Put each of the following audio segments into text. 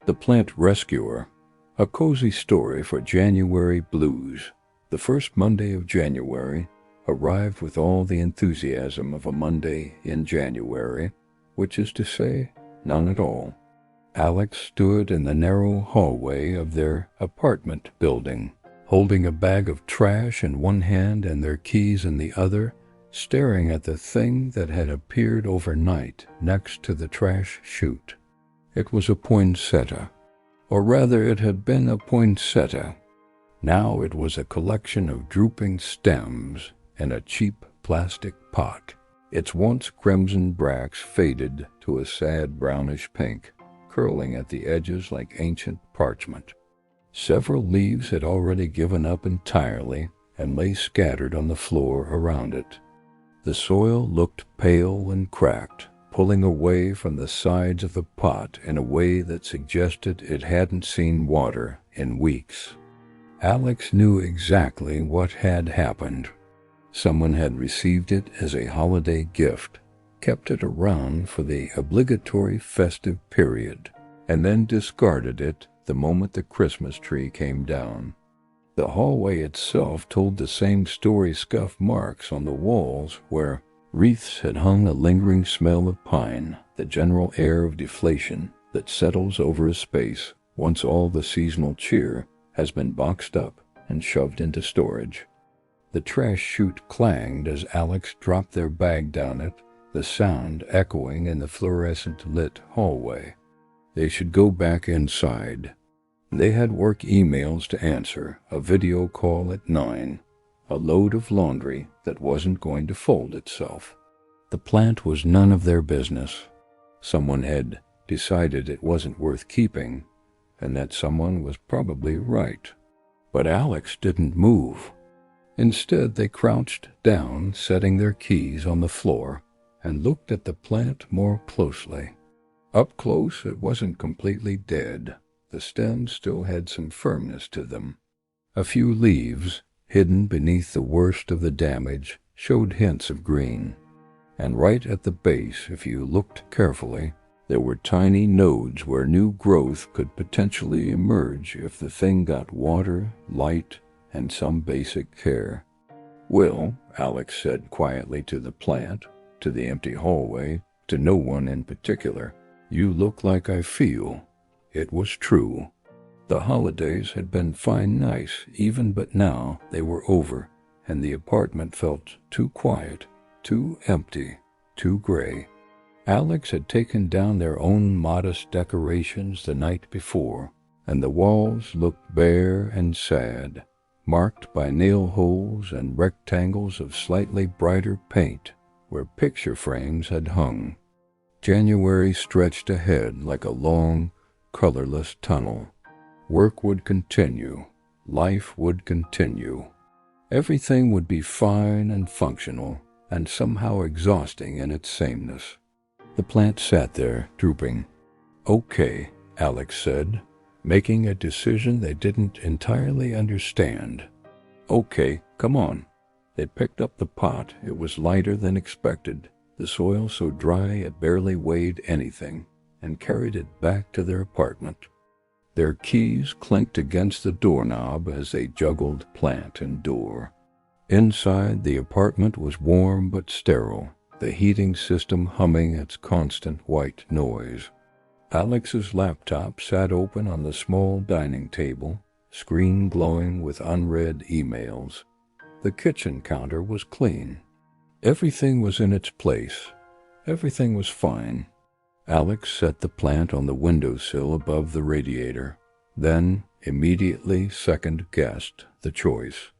The Plant Rescuer, a cozy story for January blues. The first Monday of January arrived with all the enthusiasm of a Monday in January, which is to say, none at all. Alex stood in the narrow hallway of their apartment building, holding a bag of trash in one hand and their keys in the other, staring at the thing that had appeared overnight next to the trash chute. It was a poinsettia, or rather it had been a poinsettia. Now it was a collection of drooping stems in a cheap plastic pot, its once crimson bracts faded to a sad brownish pink, curling at the edges like ancient parchment. Several leaves had already given up entirely and lay scattered on the floor around it. The soil looked pale and cracked, pulling away from the sides of the pot in a way that suggested it hadn't seen water in weeks. Alex knew exactly what had happened. Someone had received it as a holiday gift, kept it around for the obligatory festive period, and then discarded it the moment the Christmas tree came down. The hallway itself told the same story, scuff marks on the walls where wreaths had hung, a lingering smell of pine, the general air of deflation that settles over a space once all the seasonal cheer has been boxed up and shoved into storage. The trash chute clanged as Alex dropped their bag down it, the sound echoing in the fluorescent-lit hallway. They should go back inside. They had work emails to answer, a video call at 9, a load of laundry that wasn't going to fold itself. The plant was none of their business. Someone had decided it wasn't worth keeping, and that someone was probably right. But Alex didn't move. Instead, they crouched down, setting their keys on the floor, and looked at the plant more closely. Up close, it wasn't completely dead. The stems still had some firmness to them. A few leaves, hidden beneath the worst of the damage, showed hints of green. And right at the base, if you looked carefully, there were tiny nodes where new growth could potentially emerge if the thing got water, light, and some basic care. "Well," Alex said quietly to the plant, to the empty hallway, to no one in particular, "you look like I feel." It was true. The holidays had been fine, nice, even, but now they were over, and the apartment felt too quiet, too empty, too gray. Alex had taken down their own modest decorations the night before, and the walls looked bare and sad, marked by nail holes and rectangles of slightly brighter paint where picture frames had hung. January stretched ahead like a long, colorless tunnel. Work would continue. Life would continue. Everything would be fine and functional, and somehow exhausting in its sameness. The plant sat there, drooping. "Okay," Alex said, making a decision they didn't entirely understand. "Okay, come on." They picked up the pot. It was lighter than expected, the soil so dry it barely weighed anything, and carried it back to their apartment. Their keys clinked against the doorknob as they juggled plant and door. Inside, the apartment was warm but sterile, the heating system humming its constant white noise. Alex's laptop sat open on the small dining table, screen glowing with unread emails. The kitchen counter was clean. Everything was in its place. Everything was fine. Alex set the plant on the windowsill above the radiator, then immediately second-guessed the choice.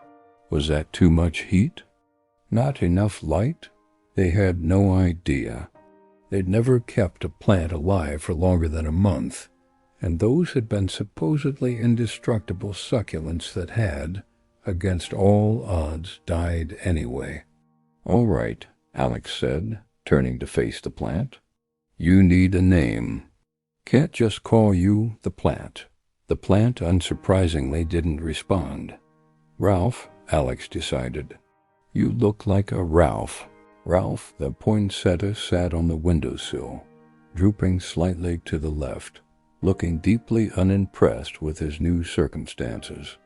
Was that too much heat? Not enough light? They had no idea. They'd never kept a plant alive for longer than a month, and those had been supposedly indestructible succulents that had, against all odds, died anyway. "All right," Alex said, turning to face the plant. "You need a name. Can't just call you the plant." The plant, unsurprisingly, didn't respond. "Ralph," Alex decided. "You look like a Ralph." Ralph, the poinsettia, sat on the windowsill, drooping slightly to the left, looking deeply unimpressed with his new circumstances.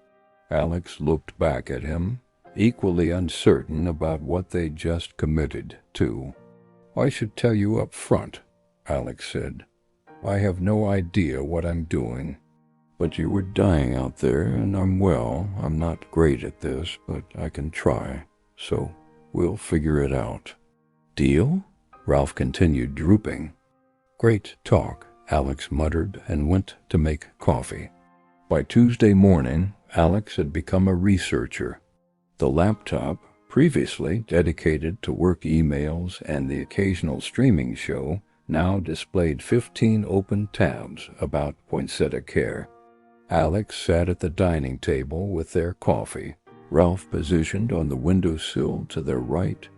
Alex looked back at him, equally uncertain about what they'd just committed to. "I should tell you up front," Alex said. "I have no idea what I'm doing. But you were dying out there, and I'm not great at this, but I can try. So we'll figure it out." "Deal?" Ralph continued, drooping. "Great talk," Alex muttered and went to make coffee. By Tuesday morning, Alex had become a researcher. The laptop, previously dedicated to work emails and the occasional streaming show, now displayed 15 open tabs about Poinsettia care. Alex sat at the dining table with their coffee, Ralph positioned on the windowsill to their right,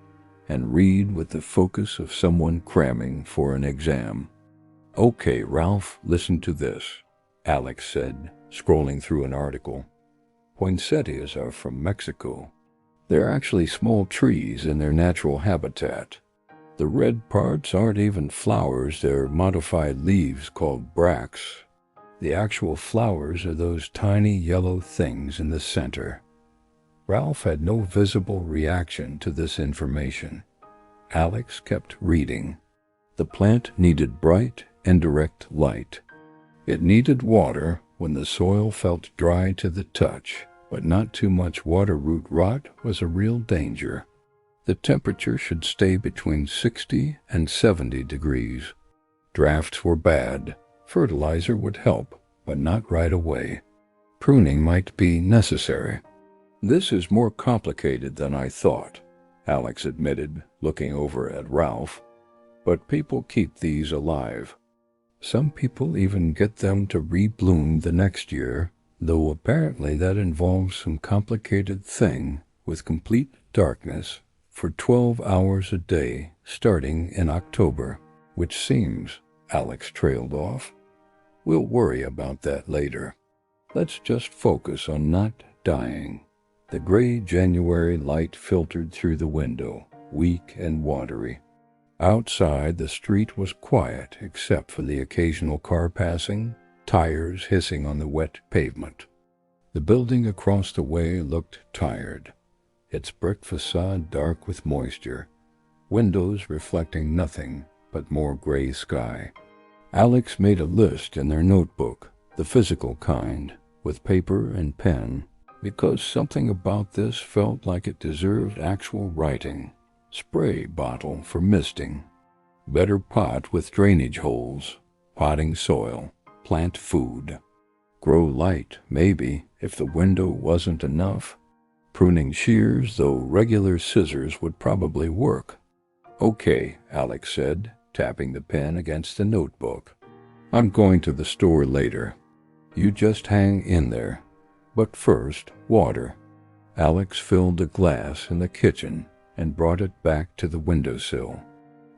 and Reed with the focus of someone cramming for an exam. "Okay, Ralph, listen to this," Alex said, scrolling through an article. "Poinsettias are from Mexico. They're actually small trees in their natural habitat. The red parts aren't even flowers, they're modified leaves called bracts. The actual flowers are those tiny yellow things in the center." Ralph had no visible reaction to this information. Alex kept reading. The plant needed bright, indirect light. It needed water when the soil felt dry to the touch, but not too much water root rot was a real danger. The temperature should stay between 60 and 70 degrees. Drafts were bad. Fertilizer would help, but not right away. Pruning might be necessary. "This is more complicated than I thought," Alex admitted, looking over at Ralph. "But people keep these alive. Some people even get them to rebloom the next year, though apparently that involves some complicated thing with complete darkness for 12 hours a day starting in October, which seems," Alex trailed off. "We'll worry about that later. Let's just focus on not dying." The gray January light filtered through the window, weak and watery. Outside, the street was quiet except for the occasional car passing, tires hissing on the wet pavement. The building across the way looked tired, its brick facade dark with moisture, windows reflecting nothing but more gray sky. Alex made a list in their notebook, the physical kind, with paper and pen, because something about this felt like it deserved actual writing. Spray bottle for misting. Better pot with drainage holes. Potting soil. Plant food. Grow light, maybe, if the window wasn't enough. Pruning shears, though regular scissors would probably work. "Okay," Alex said, tapping the pen against the notebook. "I'm going to the store later. You just hang in there. But first, water." Alex filled a glass in the kitchen and brought it back to the windowsill.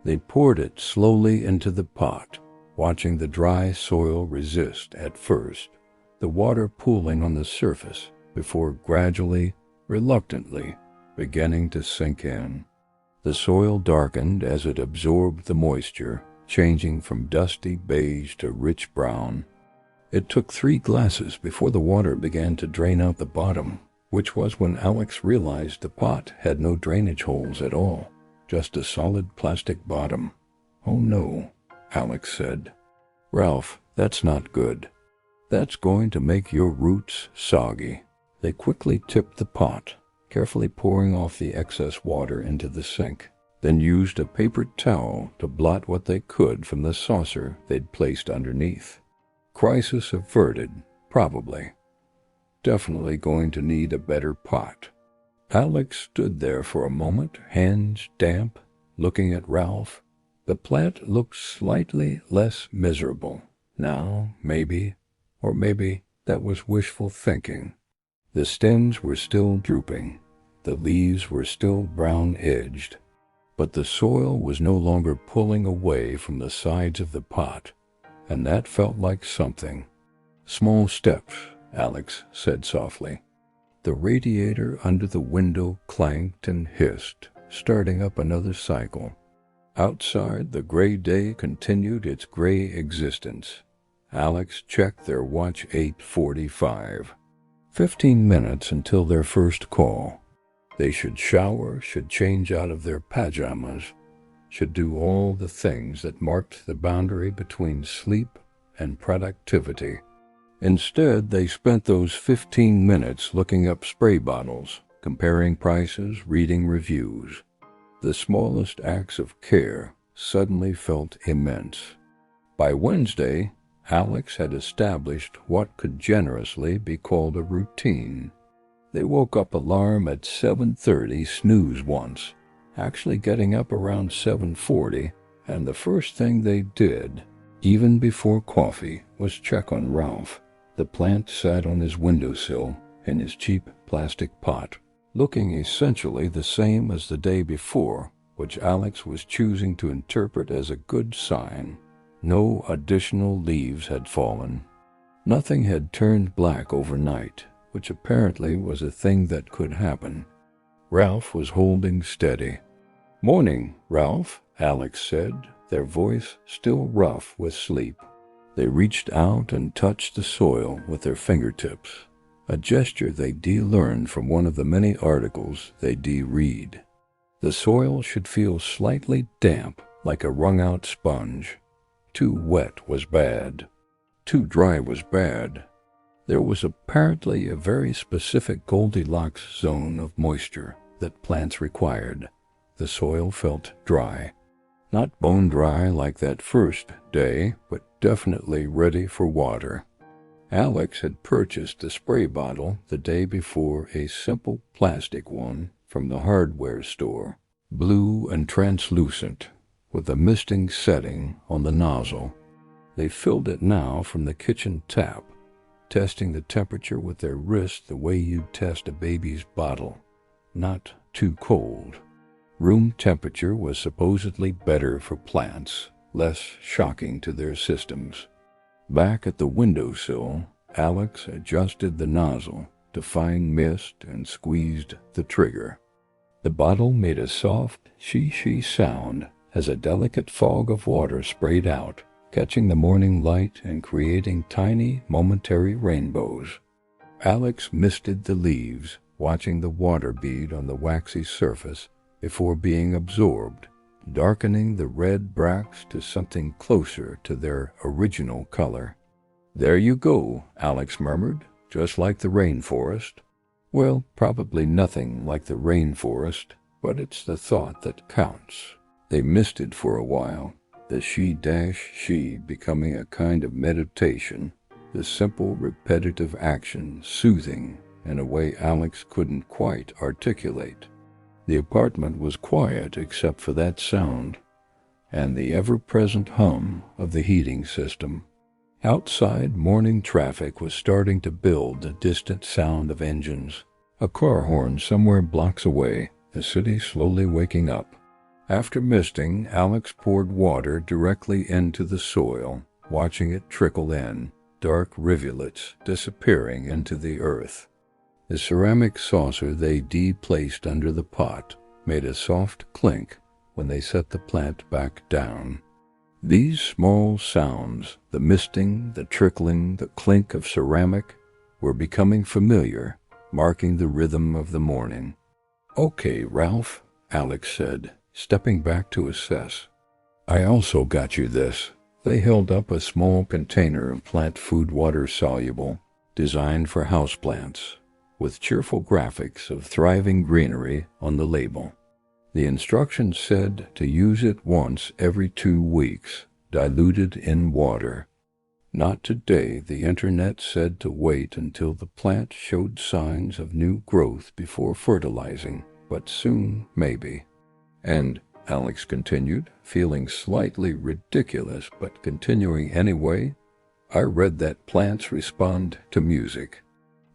They poured it slowly into the pot, watching the dry soil resist at first, the water pooling on the surface before gradually, reluctantly, beginning to sink in. The soil darkened as it absorbed the moisture, changing from dusty beige to rich brown. It took 3 glasses before the water began to drain out the bottom, which was when Alex realized the pot had no drainage holes at all, just a solid plastic bottom. "Oh no," Alex said. "Ralph, that's not good. That's going to make your roots soggy." They quickly tipped the pot, carefully pouring off the excess water into the sink, then used a paper towel to blot what they could from the saucer they'd placed underneath. Crisis averted, probably. Definitely going to need a better pot. Alex stood there for a moment, hands damp, looking at Ralph. The plant looked slightly less miserable now, maybe, or maybe that was wishful thinking. The stems were still drooping. The leaves were still brown-edged. But the soil was no longer pulling away from the sides of the pot, and that felt like something. "Small steps," Alex said softly. The radiator under the window clanked and hissed, starting up another cycle. Outside, the gray day continued its gray existence. Alex checked their watch. 8:45. 15 minutes until their first call. They should shower, should change out of their pajamas, should do all the things that marked the boundary between sleep and productivity. Instead, they spent those 15 minutes looking up spray bottles, comparing prices, reading reviews. The smallest acts of care suddenly felt immense. By Wednesday, Alex had established what could generously be called a routine. They woke up alarm at 7:30, snooze once, actually getting up around 7:40, and the first thing they did, even before coffee, was check on Ralph. The plant sat on his windowsill in his cheap plastic pot, looking essentially the same as the day before, which Alex was choosing to interpret as a good sign. No additional leaves had fallen. Nothing had turned black overnight, which apparently was a thing that could happen. Ralph was holding steady. "Morning, Ralph," Alex said, their voice still rough with sleep. They reached out and touched the soil with their fingertips, a gesture they learned from one of the many articles they read. The soil should feel slightly damp, like a wrung-out sponge. Too wet was bad. Too dry was bad. There was apparently a very specific Goldilocks zone of moisture that plants required. The soil felt dry. Not bone dry like that first day, but definitely ready for water. Alex had purchased the spray bottle the day before, a simple plastic one from the hardware store, blue and translucent, with a misting setting on the nozzle. They filled it now from the kitchen tap, testing the temperature with their wrist the way you'd test a baby's bottle. Not too cold. Room temperature was supposedly better for plants, less shocking to their systems. Back at the windowsill, Alex adjusted the nozzle, defying mist, and squeezed the trigger. The bottle made a soft shee-shee sound as a delicate fog of water sprayed out, catching the morning light and creating tiny, momentary rainbows. Alex misted the leaves, watching the water bead on the waxy surface before being absorbed, darkening the red bracts to something closer to their original color. "There you go," Alex murmured, "just like the rainforest." Well, probably nothing like the rainforest, but it's the thought that counts. They misted for a while, the she becoming a kind of meditation, the simple repetitive action soothing in a way Alex couldn't quite articulate. The apartment was quiet except for that sound and the ever-present hum of the heating system. Outside, morning traffic was starting to build, the distant sound of engines. A car horn somewhere blocks away, the city slowly waking up. After misting, Alex poured water directly into the soil, watching it trickle in, dark rivulets disappearing into the earth. The ceramic saucer they placed under the pot made a soft clink when they set the plant back down. These small sounds, the misting, the trickling, the clink of ceramic, were becoming familiar, marking the rhythm of the morning. "Okay, Ralph," Alex said, stepping back to assess. "I also got you this." They held up a small container of plant food, water-soluble, designed for houseplants, with cheerful graphics of thriving greenery on the label. The instructions said to use it once every 2 weeks, diluted in water. Not today, the internet said to wait until the plant showed signs of new growth before fertilizing, but soon, maybe. "And," Alex continued, feeling slightly ridiculous but continuing anyway, "I read that plants respond to music.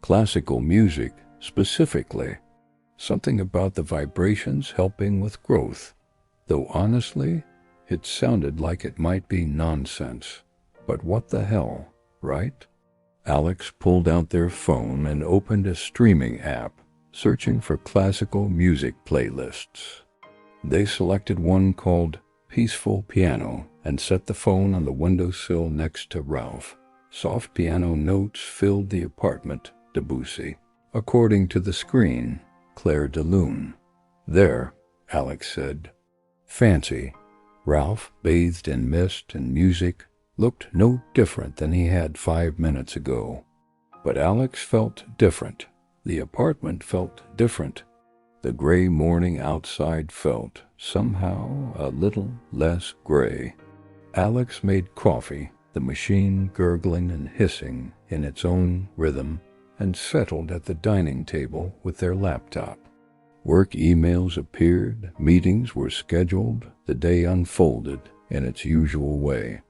Classical music, specifically. Something about the vibrations helping with growth. Though honestly, it sounded like it might be nonsense. But what the hell, right?" Alex pulled out their phone and opened a streaming app, searching for classical music playlists. They selected one called Peaceful Piano and set the phone on the windowsill next to Ralph. Soft piano notes filled the apartment, Debussy. According to the screen, Claire de Lune. There, Alex said. Fancy. Ralph, bathed in mist and music, looked no different than he had 5 minutes ago. But Alex felt different. The apartment felt different. The gray morning outside felt, somehow, a little less gray. Alex made coffee, the machine gurgling and hissing in its own rhythm, and settled at the dining table with their laptop. Work emails appeared, meetings were scheduled, the day unfolded in its usual way.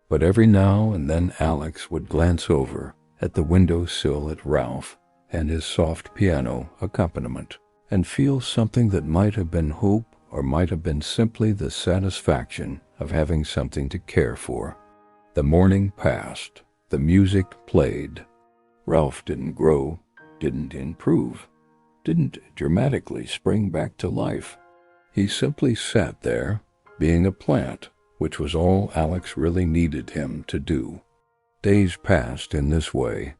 But every now and then Alex would glance over at the windowsill at Ralph and his soft piano accompaniment, and feel something that might have been hope or might have been simply the satisfaction of having something to care for. The morning passed. The music played. Ralph didn't grow, didn't improve, didn't dramatically spring back to life. He simply sat there, being a plant, which was all Alex really needed him to do. Days passed in this way.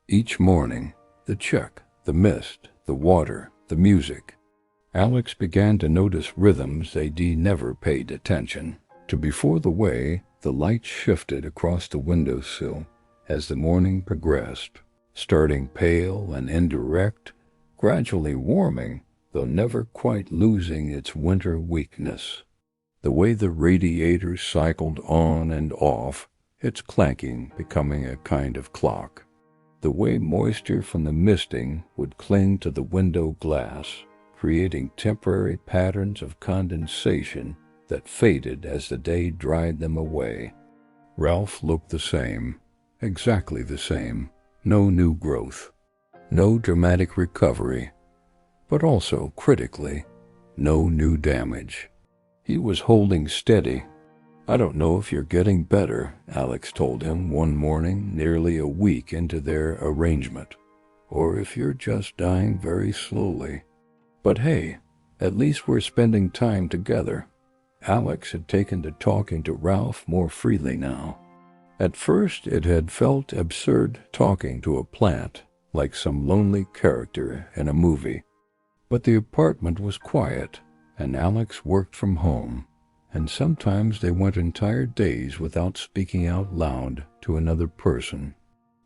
Each morning, the check, the mist, the water, the music. Alex began to notice rhythms they never paid attention to before. The way the light shifted across the windowsill as the morning progressed, starting pale and indirect, gradually warming, though never quite losing its winter weakness. The way the radiator cycled on and off, its clanking becoming a kind of clock. The way moisture from the misting would cling to the window glass, creating temporary patterns of condensation that faded as the day dried them away. Ralph looked the same, exactly the same. No new growth, no dramatic recovery, but also, critically, no new damage. He was holding steady. "I don't know if you're getting better," Alex told him one morning nearly a week into their arrangement, "or if you're just dying very slowly. But hey, at least we're spending time together." Alex had taken to talking to Ralph more freely now. At first it had felt absurd talking to a plant, like some lonely character in a movie. But the apartment was quiet, and Alex worked from home, and sometimes they went entire days without speaking out loud to another person.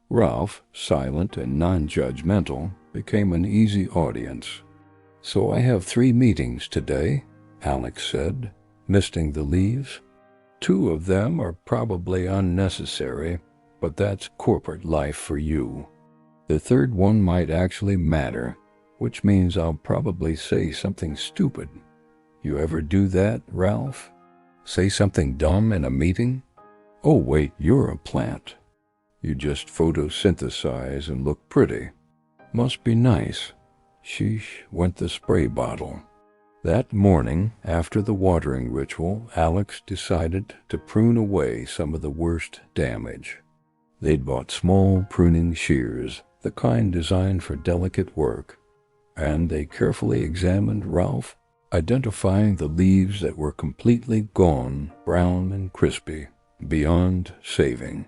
Ralph, silent and non-judgmental, became an easy audience. "So I have 3 meetings today," Alex said, misting the leaves. "2 of them are probably unnecessary, but that's corporate life for you. The 3rd one might actually matter, which means I'll probably say something stupid. You ever do that, Ralph? Say something dumb in a meeting? Oh wait, you're a plant. You just photosynthesize and look pretty. Must be nice." Sheesh, went the spray bottle. That morning, after the watering ritual, Alex decided to prune away some of the worst damage. They'd bought small pruning shears, the kind designed for delicate work, and they carefully examined Ralph, identifying the leaves that were completely gone, brown and crispy, beyond saving.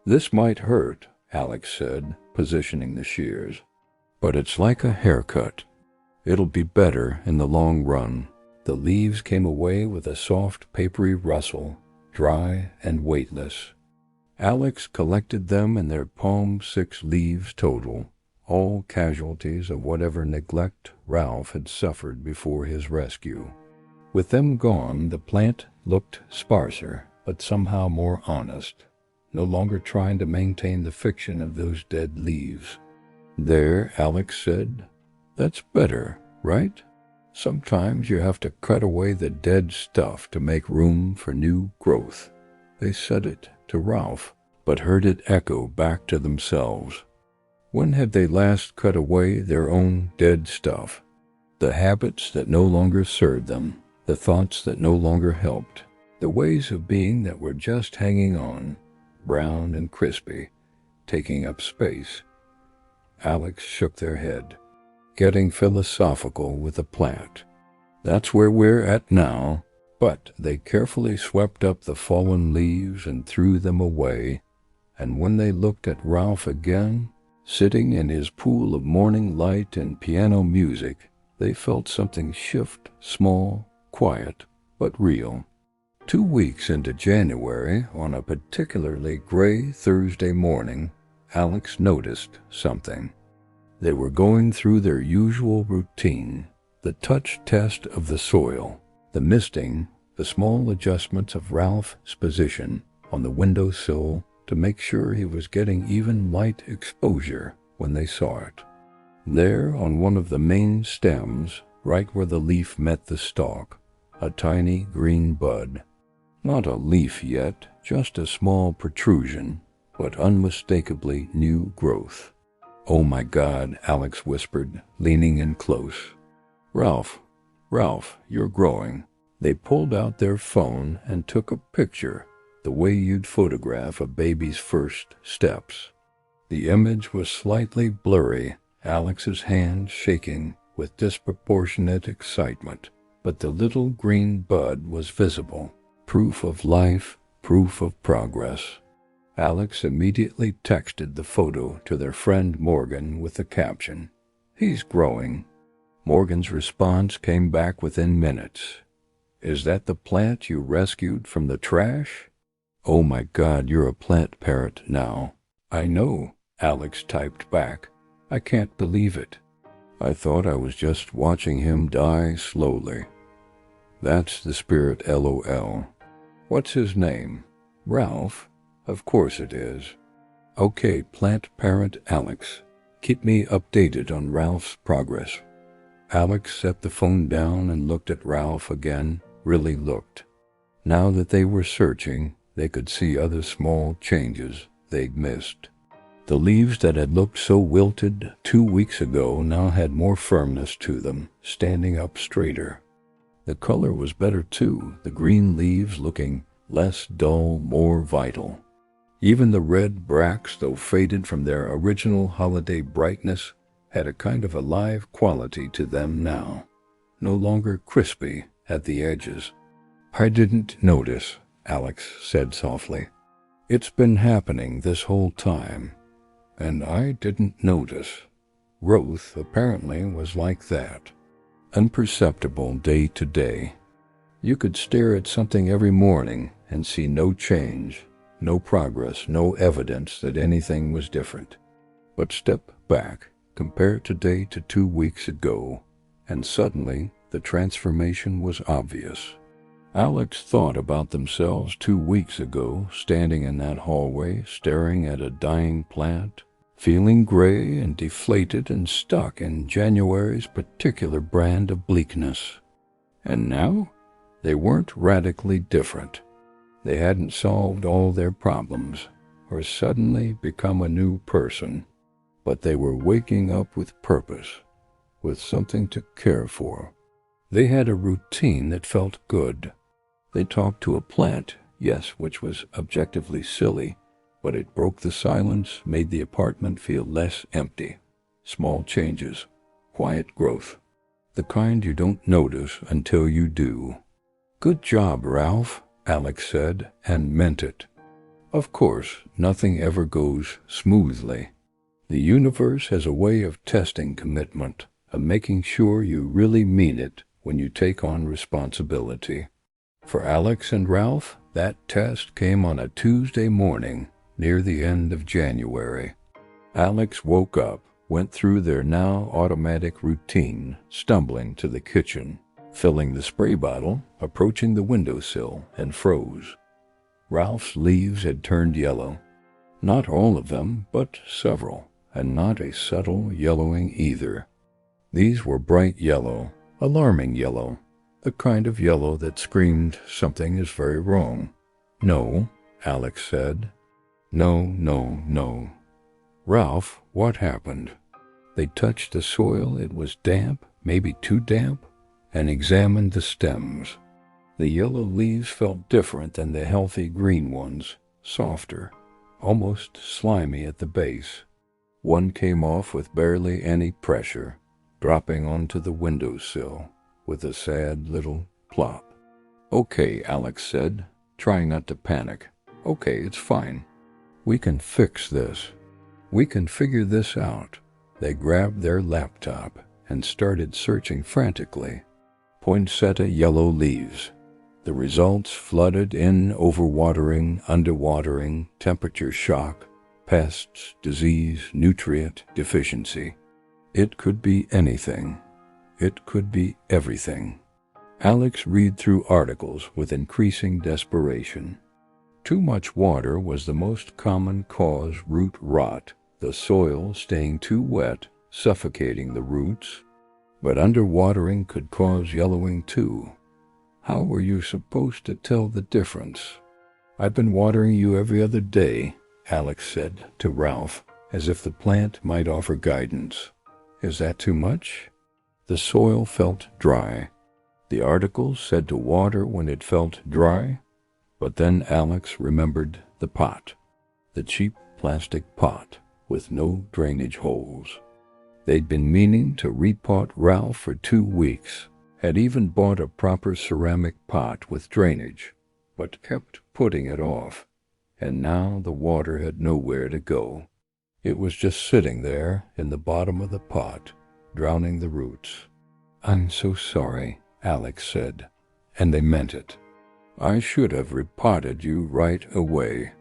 "This might hurt," Alex said, positioning the shears, "but it's like a haircut. It'll be better in the long run." The leaves came away with a soft, papery rustle, dry and weightless. Alex collected them in their palm 6 leaves total, all casualties of whatever neglect Ralph had suffered before his rescue. With them gone, the plant looked sparser, but somehow more honest, no longer trying to maintain the fiction of those dead leaves. "There," Alex said, "that's better, right? Sometimes you have to cut away the dead stuff to make room for new growth." They said it to Ralph, but heard it echo back to themselves. When had they last cut away their own dead stuff? The habits that no longer served them, the thoughts that no longer helped, the ways of being that were just hanging on, brown and crispy, taking up space. Alex shook their head, getting philosophical with the plant. "That's where we're at now." But they carefully swept up the fallen leaves and threw them away, and when they looked at Ralph again, sitting in his pool of morning light and piano music, they felt something shift, small, quiet, but real. 2 weeks into January, on a particularly gray Thursday morning, Alex noticed something. They were going through their usual routine, the touch test of the soil, the misting, the small adjustments of Ralph's position on the windowsill to make sure he was getting even light exposure when they saw it. There, on one of the main stems, right where the leaf met the stalk, a tiny green bud. Not a leaf yet, just a small protrusion, but unmistakably new growth. "Oh my God," Alex whispered, leaning in close. Ralph, you're growing." They pulled out their phone and took a picture, the way you'd photograph a baby's first steps. The image was slightly blurry, Alex's hand shaking with disproportionate excitement, but the little green bud was visible. Proof of life, proof of progress. Alex immediately texted the photo to their friend Morgan with the caption, "He's growing." Morgan's response came back within minutes. "Is that the plant you rescued from the trash?" "Oh my God, you're a plant parrot now." "I know," Alex typed back. "I can't believe it. I thought I was just watching him die slowly." "That's the spirit, LOL. What's his name? Ralph? Of course it is." "Okay, plant parent Alex. Keep me updated on Ralph's progress." Alex set the phone down and looked at Ralph again, really looked. Now that they were searching, they could see other small changes they'd missed. The leaves that had looked so wilted 2 weeks ago now had more firmness to them, standing up straighter. The color was better too, the green leaves looking less dull, more vital. Even the red bracts, though faded from their original holiday brightness, had a kind of alive quality to them now, no longer crispy at the edges. "I didn't notice," Alex said softly. "It's been happening this whole time, and I didn't notice." Growth apparently was like that. Imperceptible day to day. You could stare at something every morning and see no change, no progress, no evidence that anything was different. But step back, compare today to 2 weeks ago, and suddenly the transformation was obvious. Alex thought about themselves 2 weeks ago, standing in that hallway, staring at a dying plant, feeling gray and deflated and stuck in January's particular brand of bleakness. And now, they weren't radically different. They hadn't solved all their problems, or suddenly become a new person, but they were waking up with purpose, with something to care for. They had a routine that felt good. They talked to a plant, yes, which was objectively silly, but it broke the silence, made the apartment feel less empty. Small changes, quiet growth, the kind you don't notice until you do. "Good job, Ralph," Alex said, and meant it. Of course, nothing ever goes smoothly. The universe has a way of testing commitment, of making sure you really mean it when you take on responsibility. For Alex and Ralph, that test came on a Tuesday morning near the end of January. Alex woke up, went through their now automatic routine, stumbling to the kitchen, filling the spray bottle, approaching the windowsill, and froze. Ralph's leaves had turned yellow. Not all of them, but several, and not a subtle yellowing either. These were bright yellow, alarming yellow, the kind of yellow that screamed something is very wrong. "No," Alex said. No. "Ralph, what happened?" They touched the soil. It was damp, maybe too damp, and examined the stems. The yellow leaves felt different than the healthy green ones, softer, almost slimy at the base. One came off with barely any pressure, dropping onto the windowsill with a sad little plop. "Okay," Alex said, trying not to panic. "Okay, it's fine." "We can fix this. We can figure this out." They grabbed their laptop and started searching frantically. Poinsettia yellow leaves. The results flooded in: overwatering, underwatering, temperature shock, pests, disease, nutrient deficiency. It could be anything. It could be everything. Alex read through articles with increasing desperation. Too much water was the most common cause: root rot, the soil staying too wet, suffocating the roots. But underwatering could cause yellowing too. How were you supposed to tell the difference? "I've been watering you every other day," Alex said to Ralph, as if the plant might offer guidance. "Is that too much?" The soil felt dry. The article said to water when it felt dry, but then Alex remembered the pot, the cheap plastic pot with no drainage holes. They'd been meaning to repot Ralph for 2 weeks, had even bought a proper ceramic pot with drainage, but kept putting it off, and now the water had nowhere to go. It was just sitting there in the bottom of the pot, drowning the roots. "I'm so sorry," Alex said, and they meant it. "I should have repotted you right away.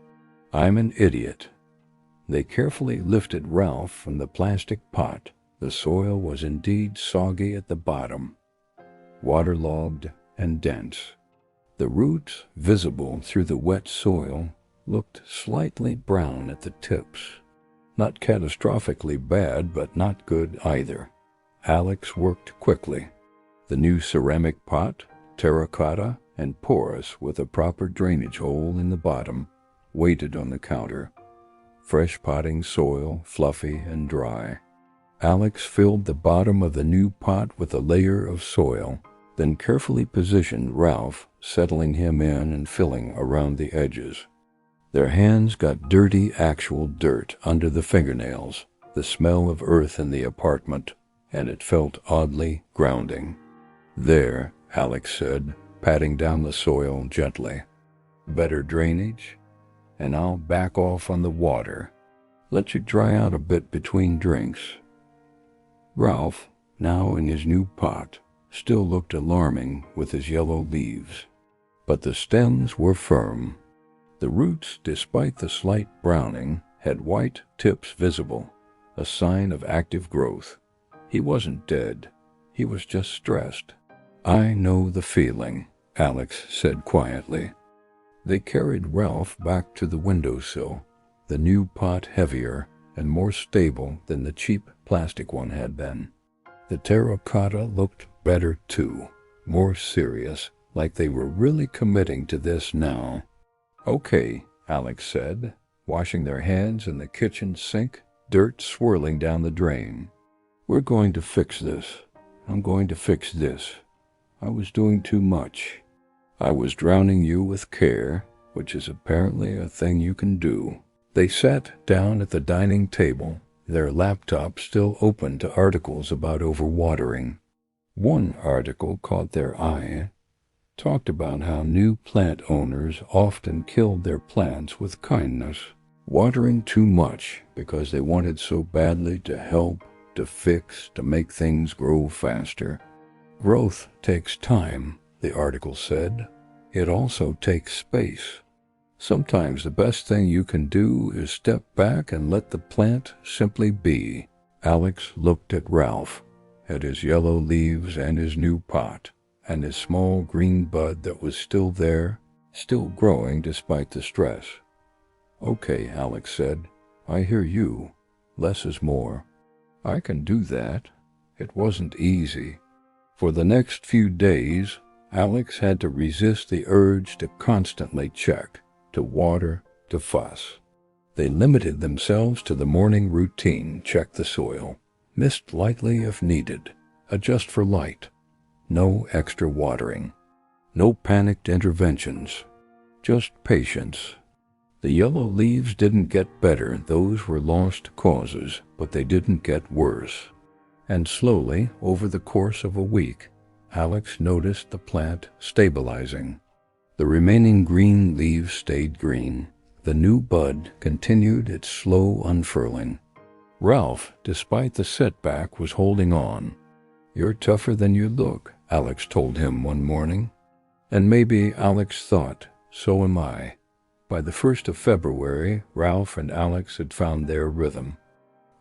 I'm an idiot." They carefully lifted Ralph from the plastic pot. The soil was indeed soggy at the bottom, waterlogged and dense. The roots, visible through the wet soil, looked slightly brown at the tips. Not catastrophically bad, but not good either. Alex worked quickly. The new ceramic pot, terracotta and porous with a proper drainage hole in the bottom, waited on the counter. Fresh potting soil, fluffy and dry. Alex filled the bottom of the new pot with a layer of soil, then carefully positioned Ralph, settling him in and filling around the edges. Their hands got dirty, actual dirt under the fingernails, the smell of earth in the apartment, and it felt oddly grounding. "There," Alex said, patting down the soil gently. "Better drainage? And I'll back off on the water. Let you dry out a bit between drinks." Ralph, now in his new pot, still looked alarming with his yellow leaves. But the stems were firm. The roots, despite the slight browning, had white tips visible, a sign of active growth. He wasn't dead. He was just stressed. "I know the feeling," Alex said quietly. They carried Ralph back to the windowsill, the new pot heavier and more stable than the cheap plastic one had been. The terracotta looked better too, more serious, like they were really committing to this now. "Okay," Alex said, washing their hands in the kitchen sink, dirt swirling down the drain. "We're going to fix this. I'm going to fix this. I was doing too much. I was drowning you with care, which is apparently a thing you can do." They sat down at the dining table, their laptops still open to articles about overwatering. One article caught their eye, talked about how new plant owners often killed their plants with kindness, watering too much because they wanted so badly to help, to fix, to make things grow faster. "Growth takes time," the article said. "It also takes space. Sometimes the best thing you can do is step back and let the plant simply be." Alex looked at Ralph, at his yellow leaves and his new pot, and his small green bud that was still there, still growing despite the stress. "Okay," Alex said, "I hear you. Less is more. I can do that." It wasn't easy. For the next few days, Alex had to resist the urge to constantly check, to water, to fuss. They limited themselves to the morning routine: check the soil, mist lightly if needed, adjust for light. No extra watering. No panicked interventions. Just patience. The yellow leaves didn't get better, those were lost causes, but they didn't get worse. And slowly, over the course of a week, Alex noticed the plant stabilizing. The remaining green leaves stayed green, The new bud continued its slow unfurling. Ralph, despite the setback, was holding on. "You're tougher than you look," Alex told him one morning. And maybe Alex thought, so am I. By the 1st of February, Ralph and Alex had found their rhythm.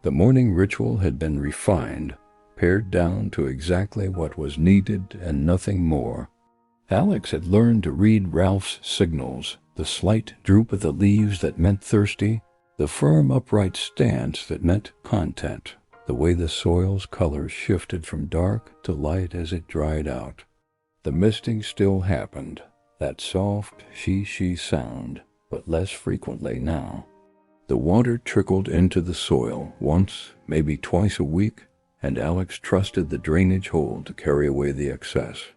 The morning ritual had been refined, pared down to exactly what was needed and nothing more. Alex had learned to read Ralph's signals, the slight droop of the leaves that meant thirsty, the firm upright stance that meant content, the way the soil's color shifted from dark to light as it dried out. The misting still happened, that soft she sound, but less frequently now. The water trickled into the soil once, maybe twice a week, and Alex trusted the drainage hole to carry away the excess.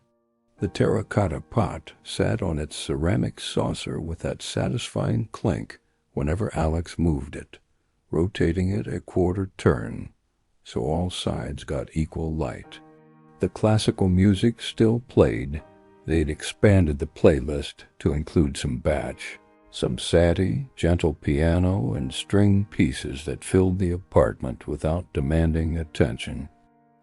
The terracotta pot sat on its ceramic saucer with that satisfying clink whenever Alex moved it, rotating it a quarter turn, so all sides got equal light. The classical music still played. They'd expanded the playlist to include some Bach, some Satie, gentle piano, and string pieces that filled the apartment without demanding attention.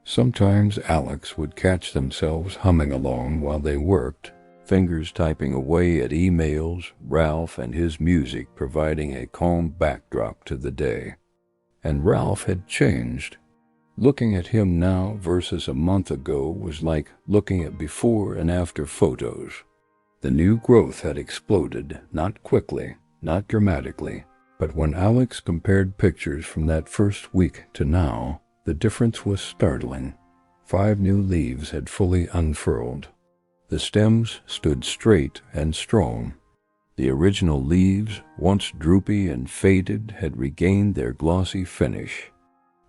Sometimes Alex would catch themselves humming along while they worked, fingers typing away at emails, Ralph and his music providing a calm backdrop to the day. And Ralph had changed. Looking at him now versus a month ago was like looking at before and after photos. The new growth had exploded, not quickly, not dramatically, but when Alex compared pictures from that first week to now, the difference was startling. 5 new leaves had fully unfurled. The stems stood straight and strong. The original leaves, once droopy and faded, had regained their glossy finish.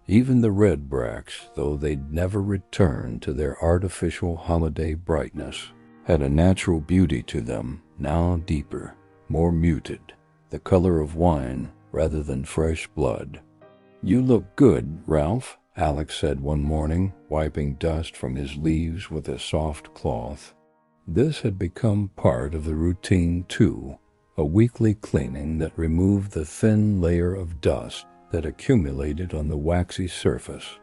Even the red bracts, though they'd never returned to their artificial holiday brightness, had a natural beauty to them, now deeper, more muted, the color of wine rather than fresh blood. "You look good, Ralph," Alex said one morning, wiping dust from his leaves with a soft cloth. This had become part of the routine too, a weekly cleaning that removed the thin layer of dust that accumulated on the waxy surface.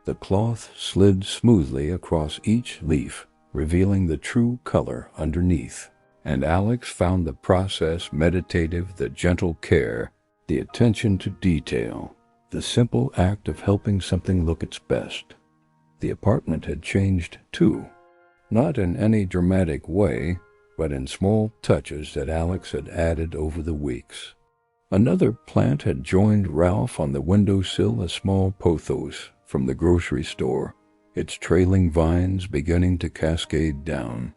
The cloth slid smoothly across each leaf, revealing the true color underneath, and Alex found the process meditative, the gentle care, the attention to detail, the simple act of helping something look its best. The apartment had changed too, not in any dramatic way, but in small touches that Alex had added over the weeks. Another plant had joined Ralph on the windowsill, a small pothos from the grocery store, its trailing vines beginning to cascade down.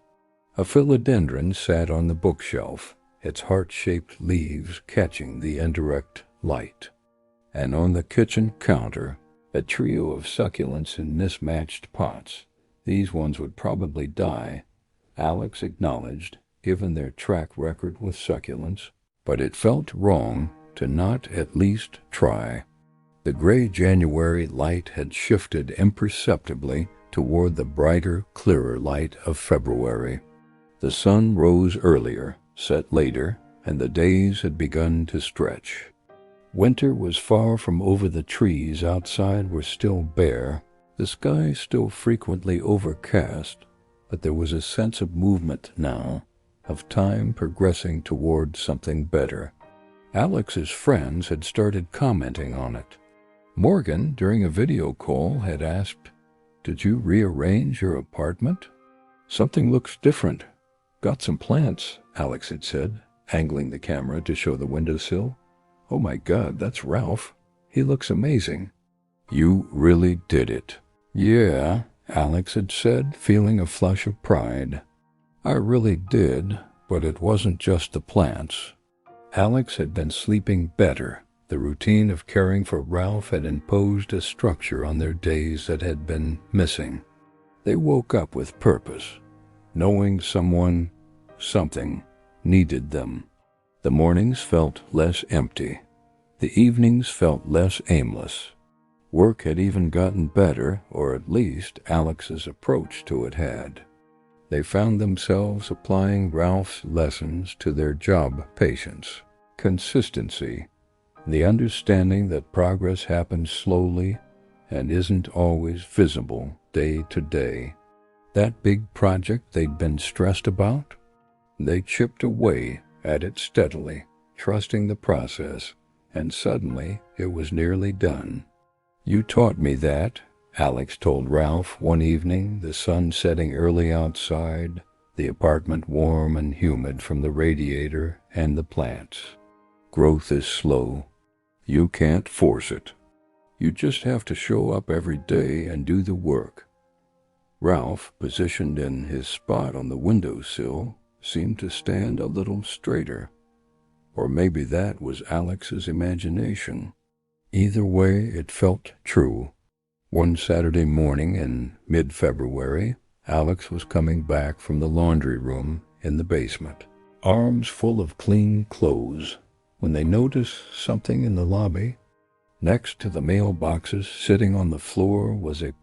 A philodendron sat on the bookshelf, its heart-shaped leaves catching the indirect light. And on the kitchen counter, a trio of succulents in mismatched pots. These ones would probably die, Alex acknowledged, given their track record with succulents, but it felt wrong to not at least try. The gray January light had shifted imperceptibly toward the brighter, clearer light of February. The sun rose earlier, set later, and the days had begun to stretch. Winter was far from over. The trees outside were still bare, the sky still frequently overcast, but there was a sense of movement now, of time progressing toward something better. Alex's friends had started commenting on it. Morgan, during a video call, had asked, "Did you rearrange your apartment? Something looks different. Got some plants," Alex had said, angling the camera to show the windowsill. "Oh my God, that's Ralph. He looks amazing." "You really did it." "Yeah," Alex had said, feeling a flush of pride. "I really did, but it wasn't just the plants." Alex had been sleeping better. The routine of caring for Ralph had imposed a structure on their days that had been missing. They woke up with purpose, knowing someone, something, needed them. The mornings felt less empty. The evenings felt less aimless. Work had even gotten better, or at least Alex's approach to it had. They found themselves applying Ralph's lessons to their job patients. Consistency, the understanding that progress happens slowly and isn't always visible day to day. That big project they'd been stressed about? They chipped away at it steadily, trusting the process, and suddenly it was nearly done. "You taught me that," Alex told Ralph one evening, the sun setting early outside, the apartment warm and humid from the radiator and the plants. "Growth is slow. You can't force it. You just have to show up every day and do the work." Ralph, positioned in his spot on the windowsill, seemed to stand a little straighter. Or maybe that was Alex's imagination. Either way, it felt true. One Saturday morning in mid-February, Alex was coming back from the laundry room in the basement, arms full of clean clothes, when they noticed something in the lobby. Next to the mailboxes, sitting on the floor, was a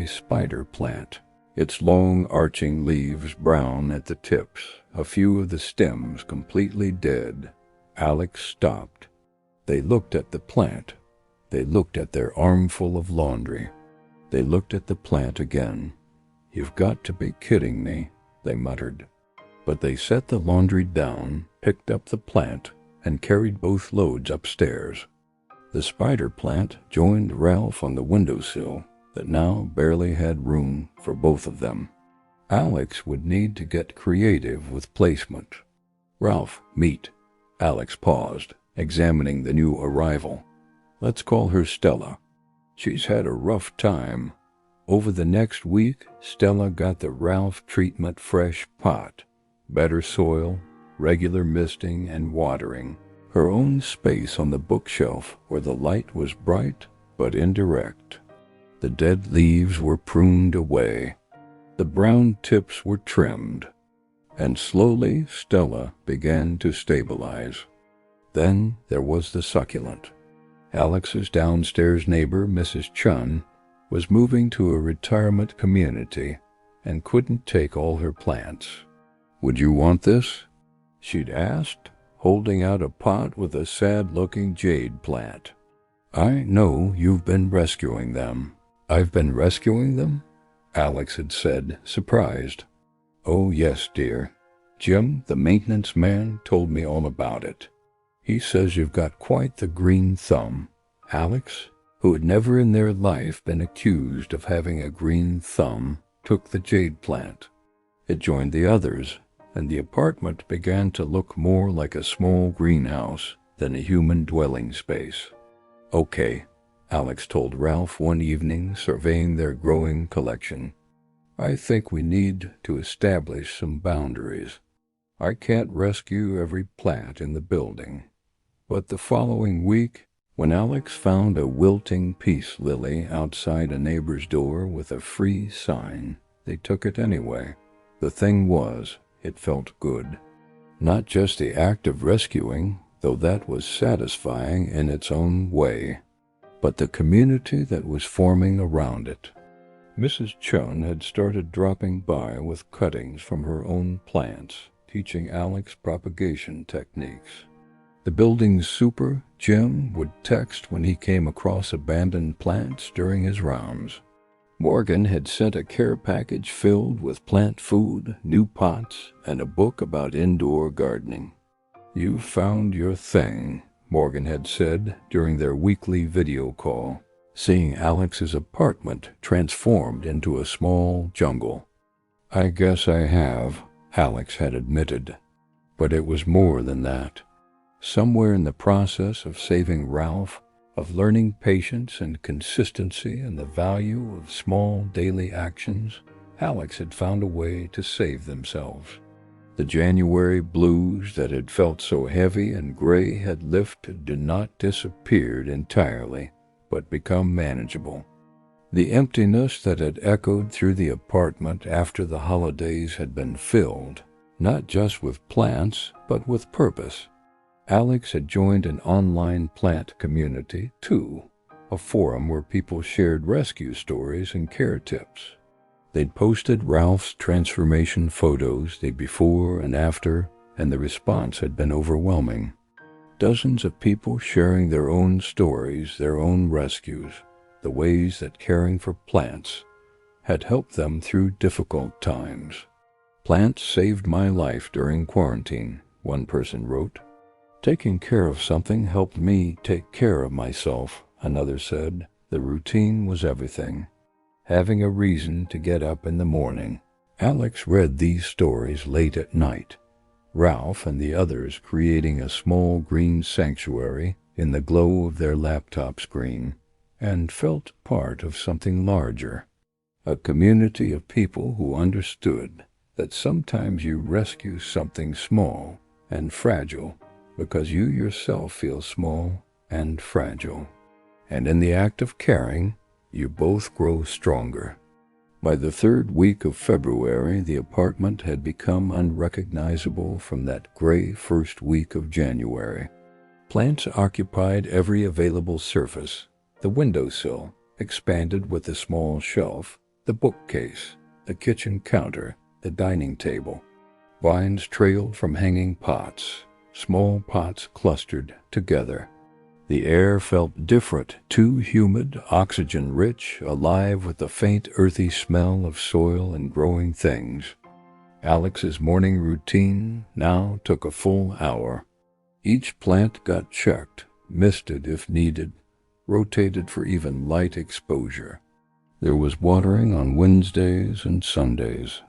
spider plant, its long arching leaves brown at the tips, a few of the stems completely dead. Alex stopped. They looked at the plant. They looked at their armful of laundry. They looked at the plant again. "You've got to be kidding me," they muttered. But they set the laundry down, picked up the plant, and carried both loads upstairs. The spider plant joined Ralph on the windowsill that now barely had room for both of them. Alex would need to get creative with placement. "Ralph, meet." Alex paused, examining the new arrival. "Let's call her Stella. She's had a rough time." Over the next week, Stella got the Ralph treatment fresh pot, better soil, regular misting and watering, her own space on the bookshelf where the light was bright but indirect. The dead leaves were pruned away. The brown tips were trimmed. And slowly Stella began to stabilize. Then there was the succulent. Alex's downstairs neighbor, Mrs. Chun, was moving to a retirement community and couldn't take all her plants. "Would you want this?" she'd asked, holding out a pot with a sad-looking jade plant. "I know you've been rescuing them." "I've been rescuing them?" Alex had said, surprised. "Oh, yes, dear. Jim, the maintenance man, told me all about it. He says you've got quite the green thumb." Alex, who had never in their life been accused of having a green thumb, took the jade plant. It joined the others, and the apartment began to look more like a small greenhouse than a human dwelling space. "Okay," Alex told Ralph one evening, surveying their growing collection. "I think we need to establish some boundaries. I can't rescue every plant in the building." But the following week, when Alex found a wilting peace lily outside a neighbor's door with a free sign, they took it anyway. The thing was, it felt good. Not just the act of rescuing, though that was satisfying in its own way, but the community that was forming around it. Mrs. Chun had started dropping by with cuttings from her own plants, teaching Alex propagation techniques. The building's super, Jim, would text when he came across abandoned plants during his rounds. Morgan had sent a care package filled with plant food, new pots, and a book about indoor gardening. "You found your thing," Morgan had said during their weekly video call, seeing Alex's apartment transformed into a small jungle. "I guess I have," Alex had admitted. But it was more than that. Somewhere in the process of saving Ralph, of learning patience and consistency and the value of small daily actions, Alex had found a way to save themselves. The January blues that had felt so heavy and gray had lifted and not disappeared entirely, but become manageable. The emptiness that had echoed through the apartment after the holidays had been filled, not just with plants, but with purpose. Alex had joined an online plant community, too, a forum where people shared rescue stories and care tips. They'd posted Ralph's transformation photos the before and after, and the response had been overwhelming. Dozens of people sharing their own stories, their own rescues, the ways that caring for plants had helped them through difficult times. "Plants saved my life during quarantine," one person wrote. "Taking care of something helped me take care of myself," another said. "The routine was everything. Having a reason to get up in the morning." Alex read these stories late at night, Ralph and the others creating a small green sanctuary in the glow of their laptop screen, and felt part of something larger, a community of people who understood that sometimes you rescue something small and fragile because you yourself feel small and fragile, and in the act of caring, you both grow stronger. By the third week of February, the apartment had become unrecognizable from that gray first week of January. Plants occupied every available surface: the windowsill, expanded with the small shelf, the bookcase, the kitchen counter, the dining table. Vines trailed from hanging pots, small pots clustered together. The air felt different, too humid, oxygen-rich, alive with the faint earthy smell of soil and growing things. Alex's morning routine now took a full hour. Each plant got checked, misted if needed, rotated for even light exposure. There was watering on Wednesdays and Sundays,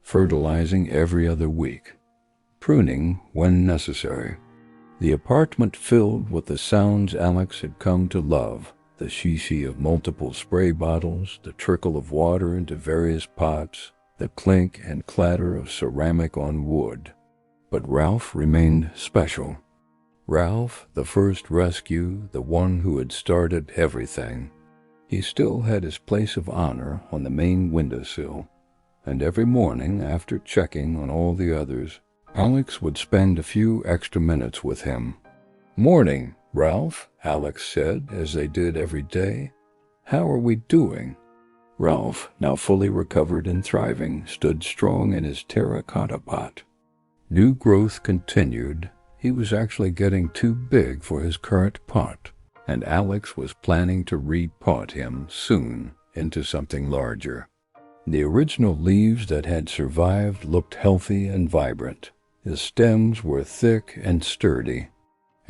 fertilizing every other week, pruning when necessary. The apartment filled with the sounds Alex had come to love, the shishi of multiple spray bottles, the trickle of water into various pots, the clink and clatter of ceramic on wood. But Ralph remained special. Ralph, the first rescue, the one who had started everything. He still had his place of honor on the main windowsill, and every morning, after checking on all the others, Alex would spend a few extra minutes with him. "Morning, Ralph," Alex said, as they did every day. "How are we doing?" Ralph, now fully recovered and thriving, stood strong in his terracotta pot. New growth continued. He was actually getting too big for his current pot, and Alex was planning to repot him soon into something larger. The original leaves that had survived looked healthy and vibrant. The stems were thick and sturdy,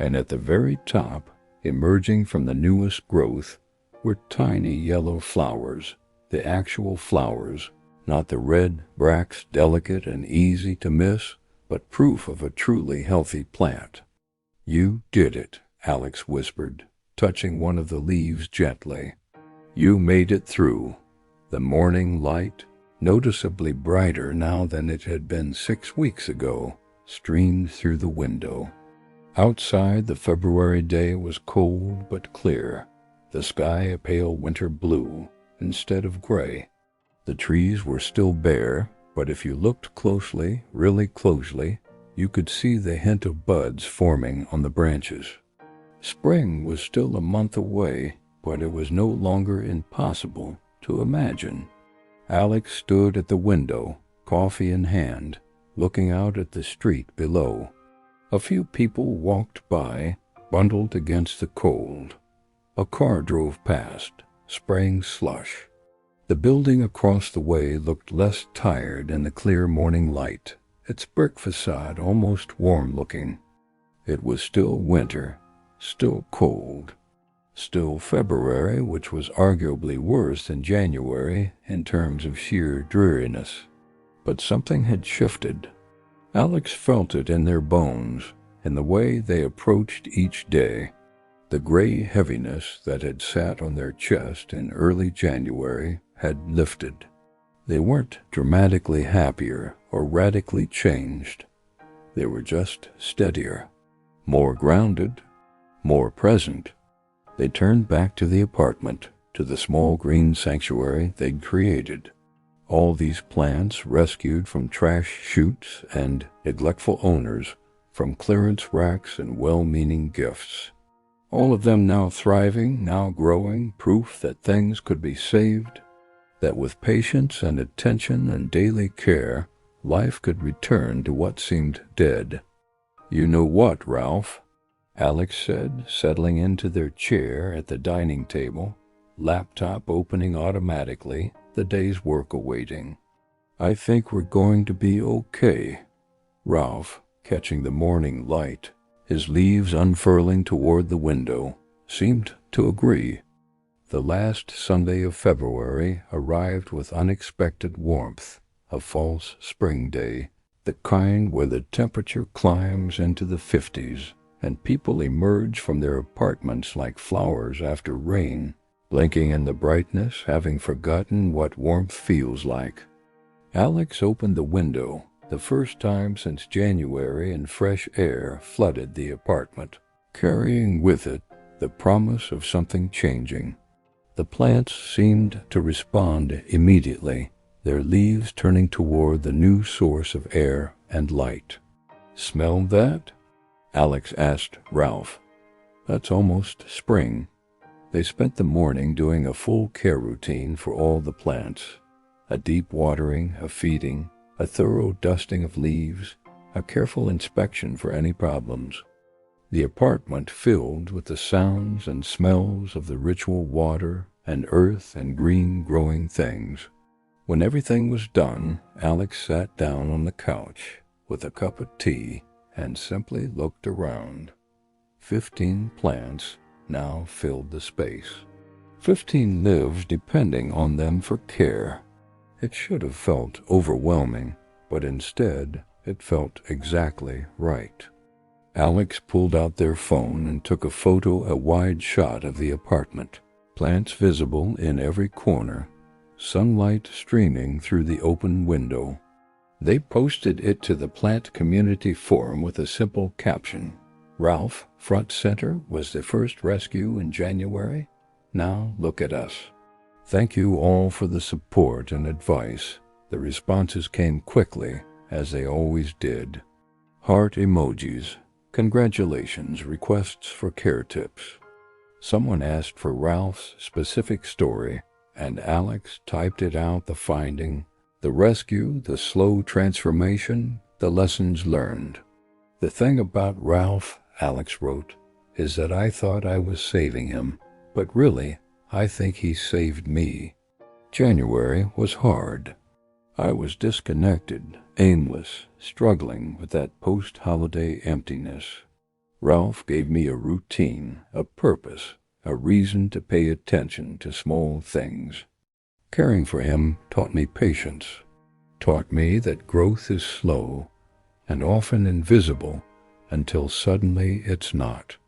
and at the very top, emerging from the newest growth, were tiny yellow flowers, the actual flowers, not the red bracts, delicate and easy to miss, but proof of a truly healthy plant. "You did it," Alex whispered, touching one of the leaves gently. "You made it through." The morning light, noticeably brighter now than it had been 6 weeks ago, streamed through the window. Outside, the February day was cold but clear, the sky a pale winter blue instead of gray. The trees were still bare, but if you looked closely, really closely, you could see the hint of buds forming on the branches. Spring was still a month away, but it was no longer impossible to imagine. Alex stood at the window, coffee in hand, looking out at the street below. A few people walked by, bundled against the cold. A car drove past, spraying slush. The building across the way looked less tired in the clear morning light, its brick facade almost warm-looking. It was still winter, still cold, still February, which was arguably worse than January in terms of sheer dreariness. But something had shifted. Alex felt it in their bones, in the way they approached each day. The gray heaviness that had sat on their chest in early January had lifted. They weren't dramatically happier or radically changed. They were just steadier, more grounded, more present. They turned back to the apartment, to the small green sanctuary they'd created. All these plants rescued from trash chutes and neglectful owners, from clearance racks and well-meaning gifts. All of them now thriving, now growing, proof that things could be saved, that with patience and attention and daily care, life could return to what seemed dead. "You know what, Ralph?" Alex said, settling into their chair at the dining table, laptop opening automatically, the day's work awaiting. I think we're going to be okay. Ralph, catching the morning light, his leaves unfurling toward the window, seemed to agree. The last Sunday of February arrived with unexpected warmth, a false spring day, the kind where the temperature climbs into the 50s, and people emerge from their apartments like flowers after rain, blinking in the brightness, having forgotten what warmth feels like. Alex opened the window, the first time since January, and fresh air flooded the apartment, carrying with it the promise of something changing. The plants seemed to respond immediately, their leaves turning toward the new source of air and light. "Smell that?" Alex asked Ralph. "That's almost spring." They spent the morning doing a full care routine for all the plants. A deep watering, a feeding, a thorough dusting of leaves, a careful inspection for any problems. The apartment filled with the sounds and smells of the ritual water and earth and green growing things. When everything was done, Alex sat down on the couch with a cup of tea and simply looked around. 15 plants now filled the space. 15 lives depending on them for care. It should have felt overwhelming, but instead it felt exactly right. Alex pulled out their phone and took a wide shot of the apartment, plants visible in every corner, sunlight streaming through the open window. They posted it to the plant community forum with a simple caption. "Ralph, front center, was the first rescue in January. Now look at us." Thank you all for the support and advice. The responses came quickly, as they always did. Heart emojis, congratulations, requests for care tips. Someone asked for Ralph's specific story, and Alex typed it out, the finding, the rescue, the slow transformation, the lessons learned. "The thing about Ralph," Alex wrote, "is that I thought I was saving him, but really, I think he saved me. January was hard. I was disconnected, aimless, struggling with that post-holiday emptiness. Ralph gave me a routine, a purpose, a reason to pay attention to small things. Caring for him taught me patience, taught me that growth is slow and often invisible until suddenly it's not.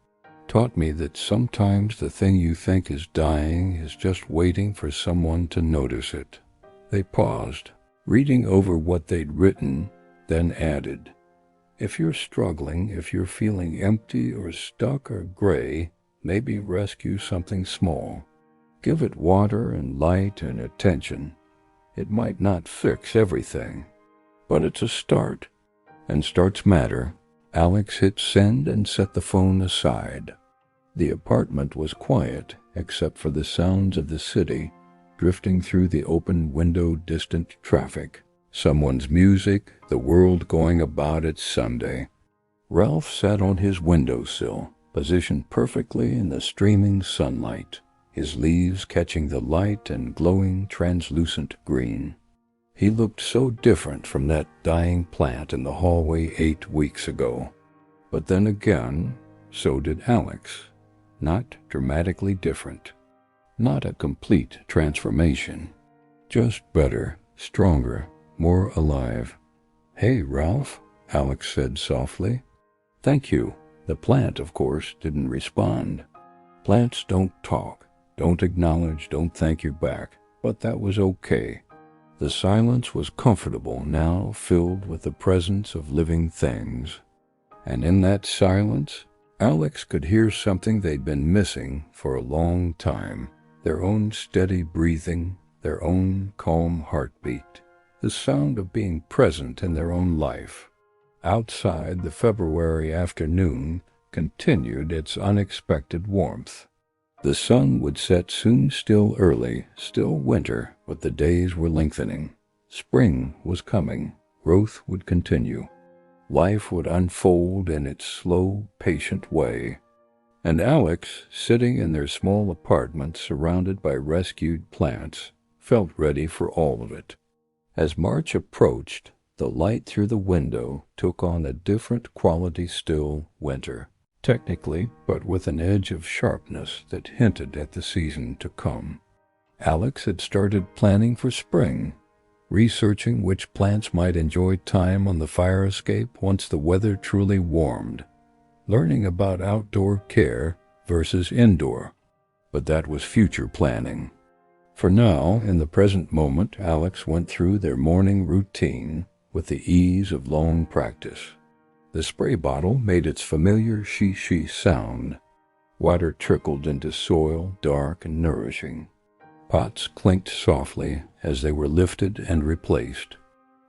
Taught me that sometimes the thing you think is dying is just waiting for someone to notice it." They paused, reading over what they'd written, then added, "If you're struggling, if you're feeling empty or stuck or gray, maybe rescue something small. Give it water and light and attention. It might not fix everything, but it's a start. And starts matter." Alex hit send and set the phone aside. The apartment was quiet except for the sounds of the city drifting through the open window, distant traffic, someone's music, the world going about its Sunday. Ralph sat on his windowsill, positioned perfectly in the streaming sunlight, his leaves catching the light and glowing translucent green. He looked so different from that dying plant in the hallway 8 weeks ago. But then again, so did Alex. Not dramatically different. Not a complete transformation. Just better, stronger, more alive. "Hey, Ralph," Alex said softly. "Thank you." The plant, of course, didn't respond. Plants don't talk, don't acknowledge, don't thank you back, but that was okay. The silence was comfortable now, filled with the presence of living things. And in that silence, Alex could hear something they'd been missing for a long time, their own steady breathing, their own calm heartbeat, the sound of being present in their own life. Outside, the February afternoon continued its unexpected warmth. The sun would set soon, still early, still winter, but the days were lengthening. Spring was coming. Growth would continue. Life would unfold in its slow, patient way. And Alex, sitting in their small apartment surrounded by rescued plants, felt ready for all of it. As March approached, the light through the window took on a different quality still winter, technically, but with an edge of sharpness that hinted at the season to come. Alex had started planning for spring, researching which plants might enjoy time on the fire escape once the weather truly warmed, learning about outdoor care versus indoor. But that was future planning. For now, in the present moment, Alex went through their morning routine with the ease of long practice. The spray bottle made its familiar shee-shee sound. Water trickled into soil, dark and nourishing. Pots clinked softly as they were lifted and replaced.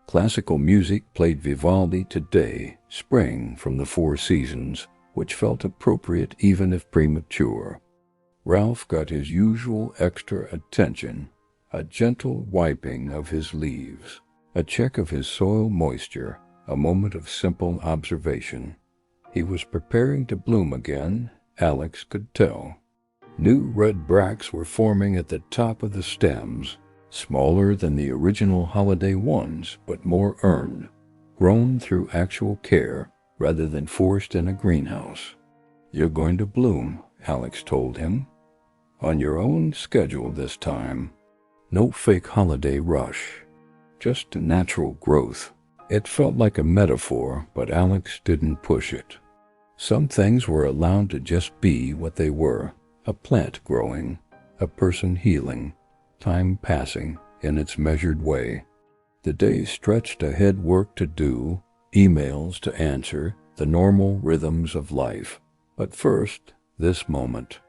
Classical music played Vivaldi Today, Spring from the Four Seasons, which felt appropriate even if premature. Ralph got his usual extra attention, a gentle wiping of his leaves, a check of his soil moisture, a moment of simple observation. He was preparing to bloom again, Alex could tell. New red bracts were forming at the top of the stems, smaller than the original holiday ones, but more earned, grown through actual care rather than forced in a greenhouse. "You're going to bloom," Alex told him. "On your own schedule this time. No fake holiday rush. Just natural growth." It felt like a metaphor, but Alex didn't push it. Some things were allowed to just be what they were. A plant growing, a person healing, time passing in its measured way. The day stretched ahead, work to do, emails to answer, the normal rhythms of life. But first, this moment.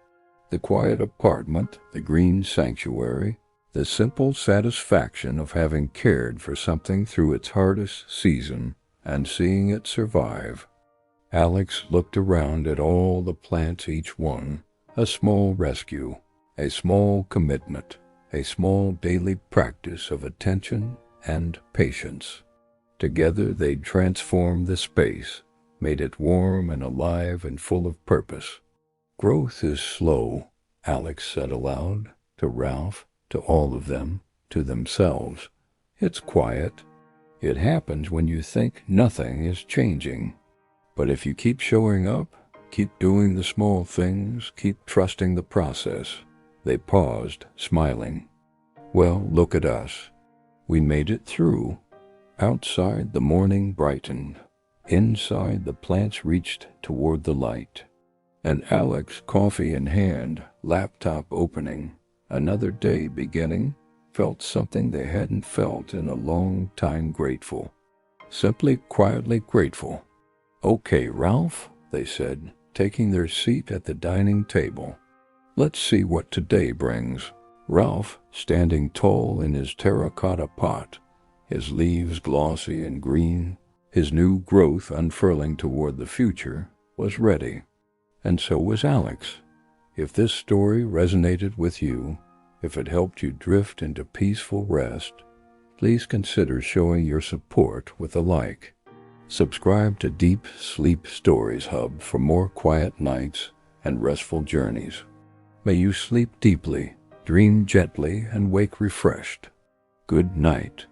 The quiet apartment, the green sanctuary, the simple satisfaction of having cared for something through its hardest season and seeing it survive. Alex looked around at all the plants, each one a small rescue, a small commitment, a small daily practice of attention and patience. Together they'd transformed the space, made it warm and alive and full of purpose. "Growth is slow," Alex said aloud, to Ralph, to all of them, to themselves. "It's quiet. It happens when you think nothing is changing. But if you keep showing up, keep doing the small things, keep trusting the process." They paused, smiling. "Well, look at us. We made it through." Outside, the morning brightened. Inside, the plants reached toward the light. And Alex, coffee in hand, laptop opening, another day beginning, felt something they hadn't felt in a long time. Grateful. Simply, quietly grateful. "Okay, Ralph," they said, taking their seat at the dining table. "Let's see what today brings." Ralph, standing tall in his terracotta pot, his leaves glossy and green, his new growth unfurling toward the future, was ready. And so was Alex. If this story resonated with you, if it helped you drift into peaceful rest, please consider showing your support with a like. Subscribe to Deep Sleep Stories Hub for more quiet nights and restful journeys. May you sleep deeply, dream gently, and wake refreshed. Good night.